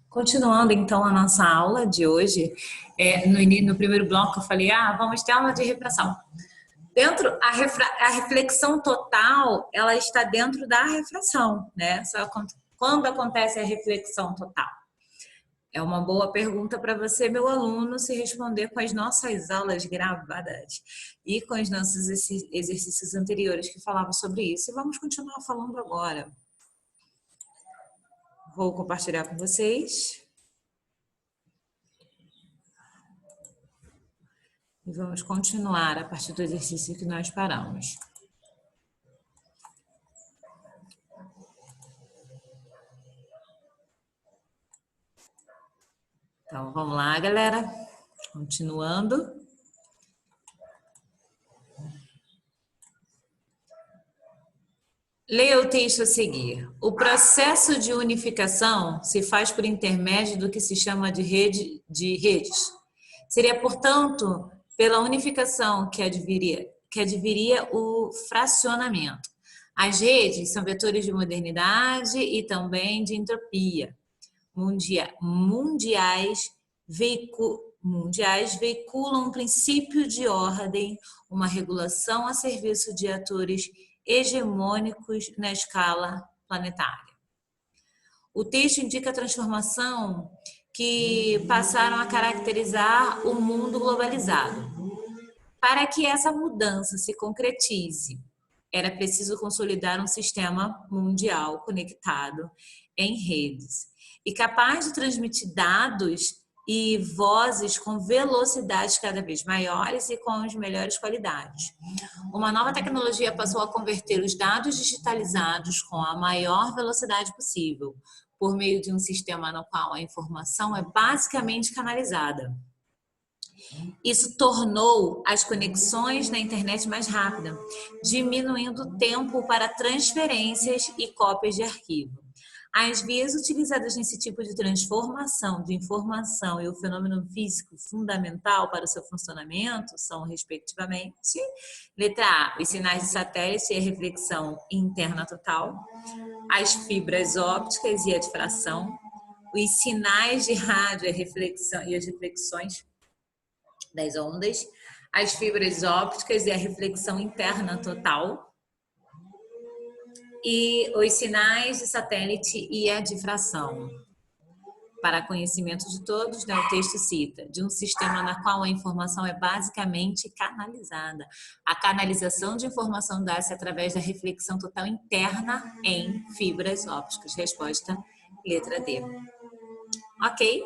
Continuando então a nossa aula de hoje, no primeiro bloco eu falei, vamos ter aula de refração. A reflexão total, ela está dentro da refração, né? Só quando acontece a reflexão total? É uma boa pergunta para você, meu aluno, se responder com as nossas aulas gravadas e com os nossos exercícios anteriores que falavam sobre isso. E vamos continuar falando agora. Vou compartilhar com vocês. E vamos continuar a partir do exercício que nós paramos. Então, vamos lá, galera. Continuando. Leia o texto a seguir. O processo de unificação se faz por intermédio do que se chama de redes. Seria, portanto, pela unificação que adviria o fracionamento. As redes são vetores de modernidade e também de entropia. Mundiais veiculam um princípio de ordem, uma regulação a serviço de atores hegemônicos na escala planetária. O texto indica a transformação que passaram a caracterizar o mundo globalizado. Para que essa mudança se concretize, era preciso consolidar um sistema mundial conectado em redes e capaz de transmitir dados e vozes com velocidades cada vez maiores e com as melhores qualidades. Uma nova tecnologia passou a converter os dados digitalizados com a maior velocidade possível, por meio de um sistema no qual a informação é basicamente canalizada. Isso tornou as conexões na internet mais rápidas, diminuindo o tempo para transferências e cópias de arquivo. As vias utilizadas nesse tipo de transformação de informação e o fenômeno físico fundamental para o seu funcionamento são, respectivamente, letra A, os sinais de satélite e a reflexão interna total, as fibras ópticas e a difração, os sinais de rádio e as reflexões das ondas, as fibras ópticas e a reflexão interna total, e os sinais de satélite e a difração. Para conhecimento de todos, o texto cita de um sistema na qual a informação é basicamente canalizada. A canalização de informação dá-se através da reflexão total interna em fibras ópticas. Resposta, letra D. Ok?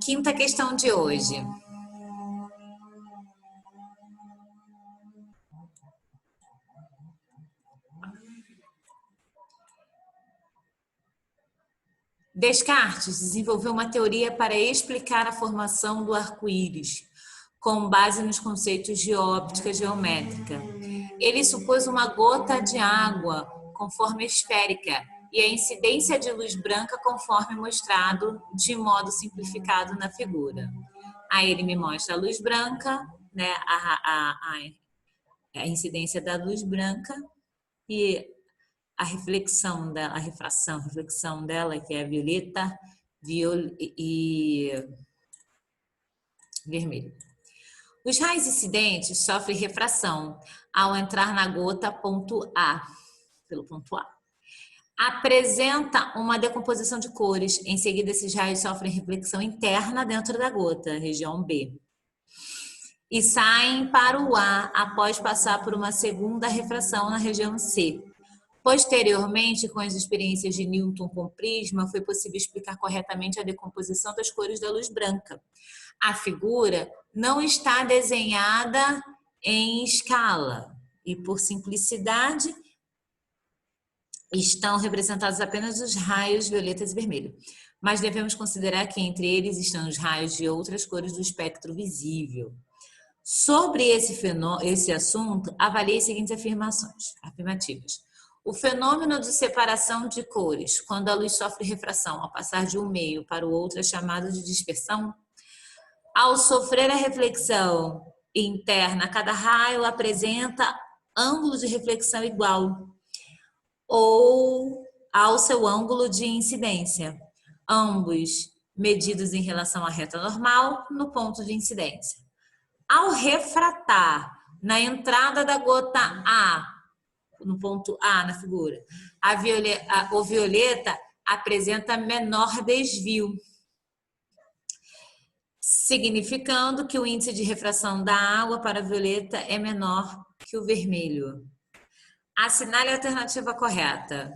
Quinta questão de hoje. Descartes desenvolveu uma teoria para explicar a formação do arco-íris, com base nos conceitos de óptica geométrica. Ele supôs uma gota de água com forma esférica e a incidência de luz branca conforme mostrado de modo simplificado na figura. Aí ele me mostra a luz branca, né, a incidência da luz branca e a reflexão dela, a reflexão dela, que é violeta, e vermelho. Os raios incidentes sofrem refração ao entrar na gota pelo ponto A. Apresenta uma decomposição de cores. Em seguida, esses raios sofrem reflexão interna dentro da gota, região B. E saem para o A após passar por uma segunda refração na região C. Posteriormente, com as experiências de Newton com prisma, foi possível explicar corretamente a decomposição das cores da luz branca. A figura não está desenhada em escala e, por simplicidade, estão representados apenas os raios violetas e vermelho. Mas devemos considerar que entre eles estão os raios de outras cores do espectro visível. Sobre esse assunto, avalie as seguintes afirmativas. O fenômeno de separação de cores, quando a luz sofre refração ao passar de um meio para o outro, é chamado de dispersão. Ao sofrer a reflexão interna, cada raio apresenta ângulo de reflexão igual. Ou ao seu ângulo de incidência, ambos medidos em relação à reta normal no ponto de incidência. Ao refratar na entrada da gota A, no ponto A na figura, o violeta apresenta menor desvio, significando que o índice de refração da água para o violeta é menor que o vermelho. Assinale a alternativa correta.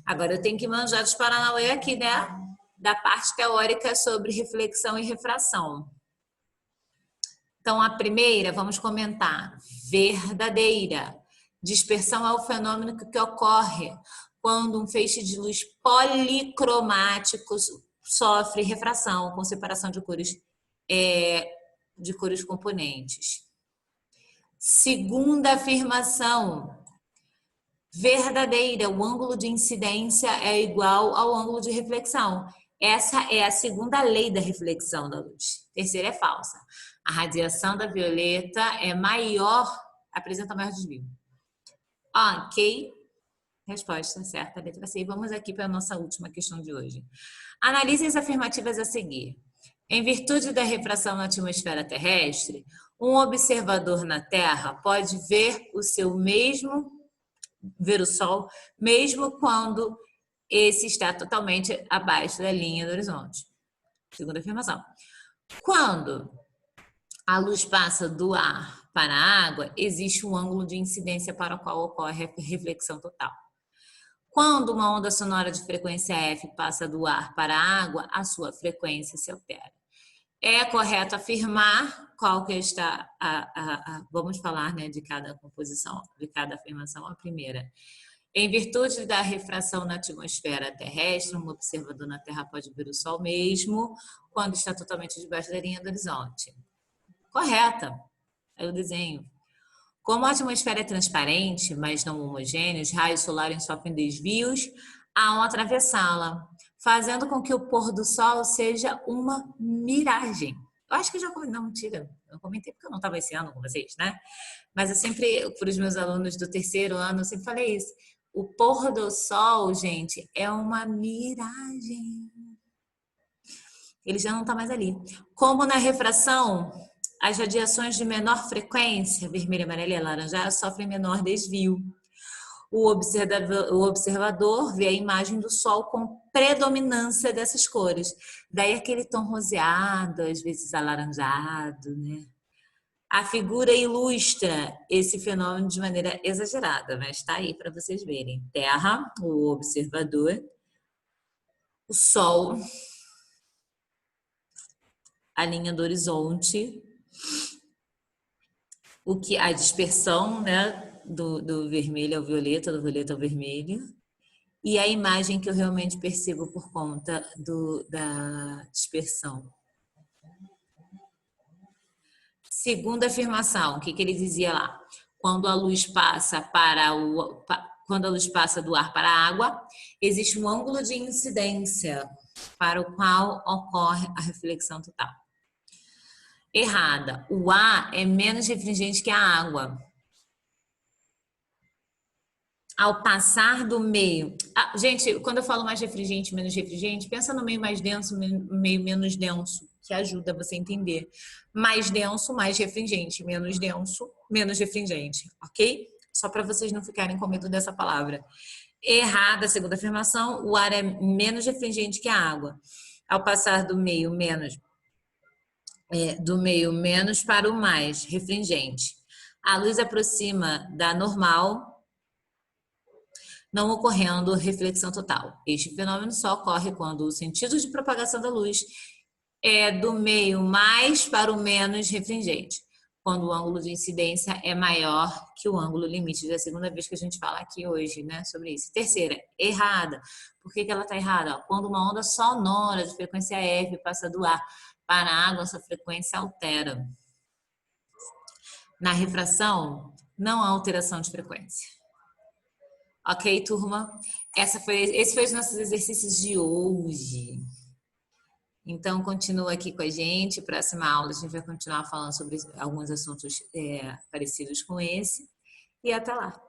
Agora eu tenho que manjar dos paranauê aqui, né? Da parte teórica sobre reflexão e refração. Então, a primeira, vamos comentar. Verdadeira. Dispersão é o fenômeno que ocorre quando um feixe de luz policromático sofre refração, com separação de cores componentes. Segunda afirmação. Verdadeira, o ângulo de incidência é igual ao ângulo de reflexão. Essa é a segunda lei da reflexão da luz. Terceira é falsa. A radiação da violeta é maior, apresenta maior desvio. Ok. Resposta certa, letra C. Vamos aqui para a nossa última questão de hoje. Analise as afirmativas a seguir. Em virtude da refração na atmosfera terrestre, um observador na Terra pode ver o Sol, mesmo quando esse está totalmente abaixo da linha do horizonte. Segunda afirmação. Quando a luz passa do ar para a água, existe um ângulo de incidência para o qual ocorre a reflexão total. Quando uma onda sonora de frequência F passa do ar para a água, a sua frequência se altera. É correto afirmar qual que está vamos falar, né, de cada composição, de cada afirmação. A primeira. Em virtude da refração na atmosfera terrestre, um observador na Terra pode ver o Sol mesmo quando está totalmente debaixo da linha do horizonte. Correta. É o desenho. Como a atmosfera é transparente, mas não homogênea, os raios solares sofrem desvios ao atravessá-la, fazendo com que o pôr do sol seja uma miragem. Eu acho que eu já comentei, não, mentira, eu comentei porque eu não estava esse ano com vocês, né? Mas eu sempre, para os meus alunos do terceiro ano, eu sempre falei isso. O pôr do sol, gente, é uma miragem. Ele já não está mais ali. Como na refração, as radiações de menor frequência, vermelha, amarela e alaranjada, sofrem menor desvio. O observador vê a imagem do Sol com predominância dessas cores. Daí aquele tom roseado, às vezes alaranjado, né? A figura ilustra esse fenômeno de maneira exagerada, mas está aí para vocês verem. Terra, o observador, o Sol, a linha do horizonte, a dispersão, né, do vermelho ao violeta, do violeta ao vermelho, e a imagem que eu realmente percebo por conta da dispersão. Segunda afirmação, o que ele dizia lá? Quando a luz passa do ar para a água, existe um ângulo de incidência para o qual ocorre a reflexão total. Errada. O ar é menos refringente que a água. Ao passar do meio... gente, quando eu falo mais refringente, menos refringente, pensa no meio mais denso, meio menos denso, que ajuda você a entender. Mais denso, mais refringente. Menos denso, menos refringente. Ok? Só para vocês não ficarem com medo dessa palavra. Errada, segunda afirmação, o ar é menos refringente que a água. Ao passar do meio menos para o mais refringente. A luz aproxima da normal, não ocorrendo reflexão total. Este fenômeno só ocorre quando o sentido de propagação da luz é do meio mais para o menos refringente, quando o ângulo de incidência é maior que o ângulo limite. Já é a segunda vez que a gente fala aqui hoje, né, sobre isso. Terceira, errada. Por que ela está errada? Quando uma onda sonora de frequência F passa do ar para a água, essa frequência altera. Na refração, não há alteração de frequência. Ok, turma? Esse foi os nossos exercícios de hoje. Então, continua aqui com a gente. Próxima aula a gente vai continuar falando sobre alguns assuntos parecidos com esse. E até lá!